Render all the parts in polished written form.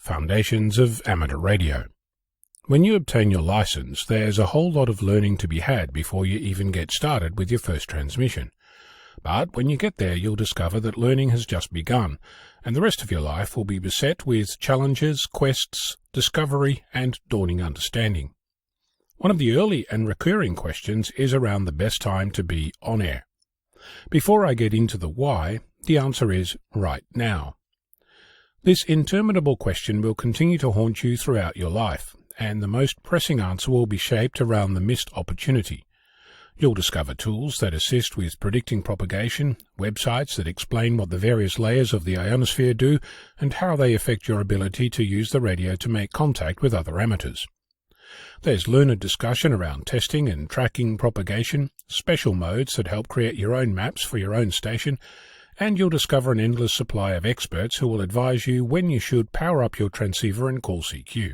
Foundations of Amateur Radio. When you obtain your license, there's a whole lot of learning to be had before you even get started with your first transmission. But when you get there, you'll discover that learning has just begun, and the rest of your life will be beset with challenges, quests, discovery, and dawning understanding. One of the early and recurring questions is around the best time to be on air. Before I get into the why, the answer is right now. This interminable question will continue to haunt you throughout your life, and the most pressing answer will be shaped around the missed opportunity. You'll discover tools that assist with predicting propagation, websites that explain what the various layers of the ionosphere do, and how they affect your ability to use the radio to make contact with other amateurs. There's learned discussion around testing and tracking propagation, special modes that help create your own maps for your own station, and you'll discover an endless supply of experts who will advise you when you should power up your transceiver and call CQ.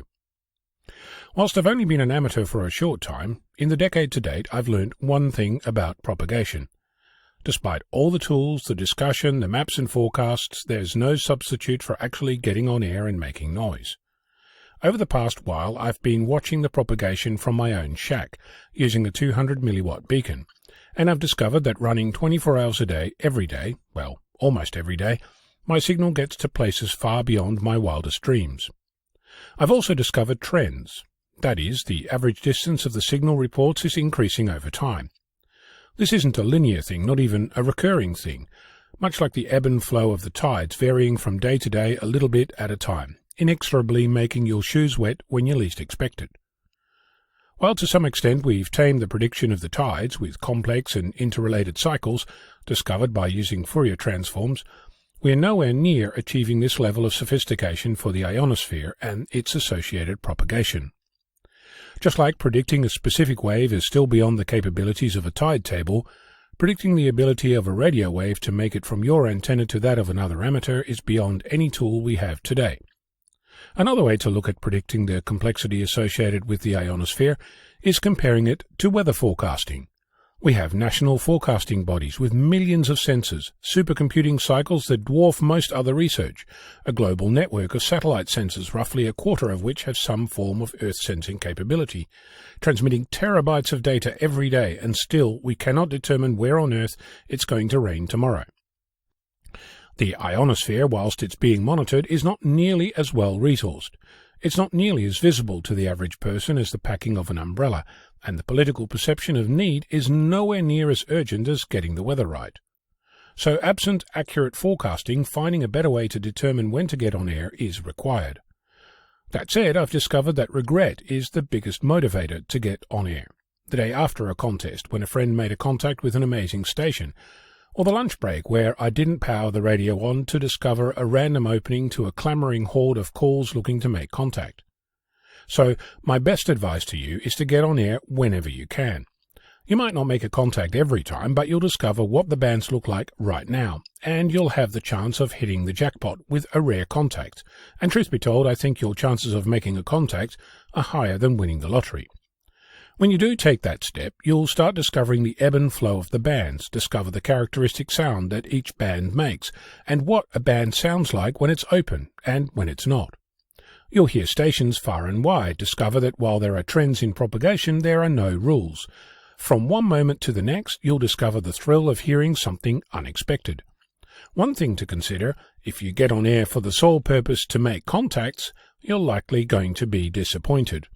Whilst I've only been an amateur for a short time, in the decade to date I've learned one thing about propagation. Despite all the tools, the discussion, the maps and forecasts, there's no substitute for actually getting on air and making noise. Over the past while I've been watching the propagation from my own shack, using a 200 milliwatt beacon, and I've discovered that running 24 hours a day, every day, well, almost every day, my signal gets to places far beyond my wildest dreams. I've also discovered trends. That is, the average distance of the signal reports is increasing over time. This isn't a linear thing, not even a recurring thing, much like the ebb and flow of the tides varying from day to day a little bit at a time, inexorably making your shoes wet when you least expect it. While to some extent we've tamed the prediction of the tides with complex and interrelated cycles discovered by using Fourier transforms, we're nowhere near achieving this level of sophistication for the ionosphere and its associated propagation. Just like predicting a specific wave is still beyond the capabilities of a tide table, predicting the ability of a radio wave to make it from your antenna to that of another amateur is beyond any tool we have today. Another way to look at predicting the complexity associated with the ionosphere is comparing it to weather forecasting. We have national forecasting bodies with millions of sensors, supercomputing cycles that dwarf most other research, a global network of satellite sensors, roughly a quarter of which have some form of Earth sensing capability, transmitting terabytes of data every day, and still we cannot determine where on Earth it's going to rain tomorrow. The ionosphere, whilst it's being monitored, is not nearly as well resourced. It's not nearly as visible to the average person as the packing of an umbrella, and the political perception of need is nowhere near as urgent as getting the weather right. So absent accurate forecasting, finding a better way to determine when to get on air is required. That said, I've discovered that regret is the biggest motivator to get on air. The day after a contest, when a friend made a contact with an amazing station, or the lunch break where I didn't power the radio on to discover a random opening to a clamouring horde of calls looking to make contact. So my best advice to you is to get on air whenever you can. You might not make a contact every time, but you'll discover what the bands look like right now, and you'll have the chance of hitting the jackpot with a rare contact. And truth be told, I think your chances of making a contact are higher than winning the lottery. When you do take that step, you'll start discovering the ebb and flow of the bands, discover the characteristic sound that each band makes, and what a band sounds like when it's open and when it's not. You'll hear stations far and wide, discover that while there are trends in propagation, there are no rules. From one moment to the next, you'll discover the thrill of hearing something unexpected. One thing to consider, if you get on air for the sole purpose to make contacts, you're likely going to be disappointed.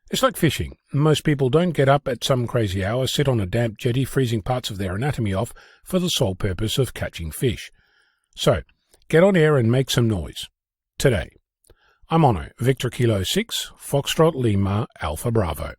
It's like fishing. Most people don't get up at some crazy hour, sit on a damp jetty freezing parts of their anatomy off for the sole purpose of catching fish. So, get on air and make some noise. Today. I'm Ono, Victor Kilo 6, Foxtrot Lima, Alpha Bravo.